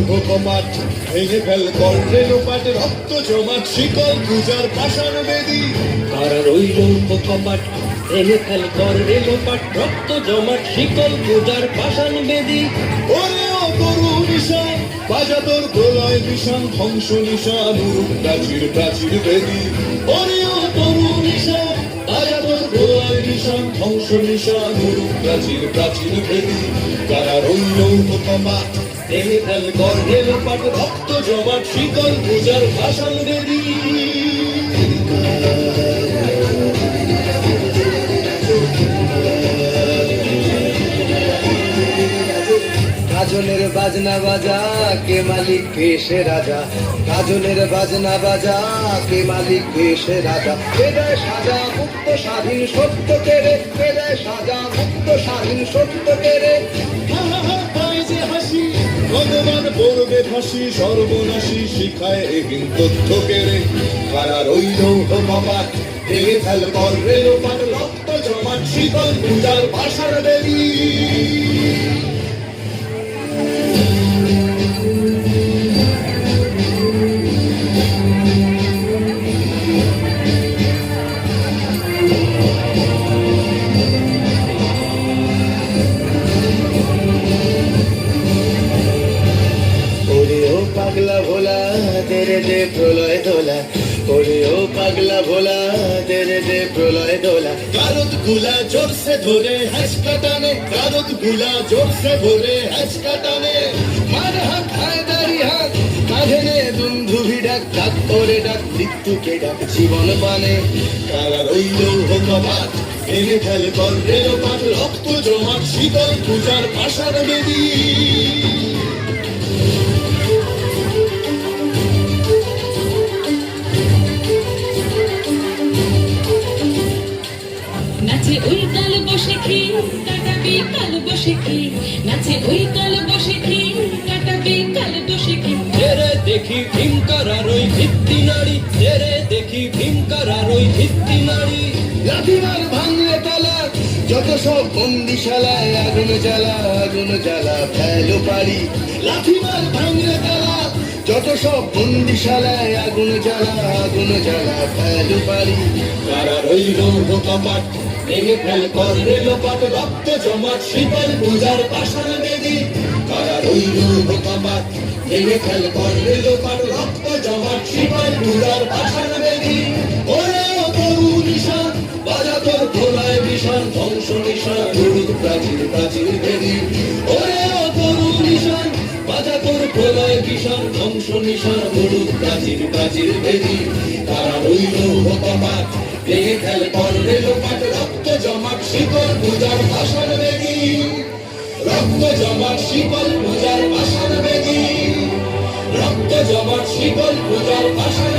লৌহ কপাট ভেঙে ফেল কর রেলোপাট রক্ত জমাট শিকল পূজার পাষাণ বেদী কারার ওই লৌহ কপাট ভেঙে ফেল কর রেলোপাট রক্ত জমাট শিকল পূজার পাষাণ বেদী। ওরে ও তরু নিশান বাজা তোর প্রলয় নিশান ধ্বংস নিশান উরুপ প্রাচীর প্রাচীর বেদী ওরে ও তরু নিশান বাজা তোর প্রলয় নিশান ধ্বংস নিশান উরুপ প্রাচীর প্রাচীর বেদী কারার ওই লৌহ কপাট ভেঙে ফেল কর রেলোপাট রক্ত জমাট শিকল পূজার পাষাণ বেদী। কাজলের বাজনা বাজা কে মালিক কে সে রাজা, কাজলের বাজনা বাজা কে মালিক কে সে রাজা। বেদায় সাজা মুক্ত স্বাধীন সত্য কেড়ে, বেদায় সাজা মুক্ত স্বাধীন সত্য কেড়ে। পায় যে হাসি ভগবান পড়বে ফাঁসি সর্বনাশী শিখায় এহীন তথ্য কেড়ে কারার ওই লৌহ কপাট ভেঙে ফেল কর রেলোপাট রক্ত জমাট শিকল পূজার পাষাণ বেদী। পাগলা ভোলা তেরে দে প্রলয় দোলা, ওরে ও পাগলা ভোলা তেরে দে প্রলয় দোলা। কারত গুলা জোরসে ধরে হ্যাচকা টানে, কারত গুলা জোরসে ধরে হ্যাচকা টানে। মার হাত হায়দারি হাত কাঁধে নে দুন্ধুভি ডাক, ডাক ওরে ডাক মৃত্যুকে ডাক জীবন মানে। কারার ওই লৌহ কপাট ভেঙে ফেল কর রেলোপাট রক্ত জমাট শীতল পূজার পাষাণ বেদী। নাচে ওই কাল বসে কাটাবি কাল বসে নাচে ওই কাল বসে কাটাবি কাল বসে। তেরে দেখি ভীমকারার ওই ভিত্তি নারী, তেরে দেখি ভীমকারার ওই ভিত্তি নারী। লাঠিমার ভাঙলে তালা যত সব বন্দিশালায় আগুন জ্বালা, আগুন জ্বালা ফেলো পারি। লাঠিমার ভাঙলে তালা যত সব বন্দিশালায় আগুন জ্বালা, আগুন জ্বালা ফেলো পারি। কারার ওই লৌহ কপাট ভেঙে ফেল কর রেলোপাট রক্ত জমাট শীতল পূজার পাষাণ বেদী। কারার ওই লৌহ কপাট ভেঙে ফেল কর রেলোপাট রক্ত জমাট শীতল পূজার পাষাণ বেদী। ওরে ও তরু নিশান বাজা তোর প্রলয় নিশান ধ্বংস নিশান উরুপ প্রাচীর প্রাচীর বেদী। ওরে ও তরু নিশান বাজা তোর প্রলয় নিশান ধ্বংস নিশান উরুপ প্রাচীর প্রাচীর বেদী। কারার ওই লৌহ কপাট ভেঙে ফেল কর রেলোপাট রক্ত জমাট শিকল পূজার পাষাণ বেদী। রক্ত জমাট শিকল পূজার পাষাণ বেদী। রক্ত জমাট শিকল পূজার পাষাণ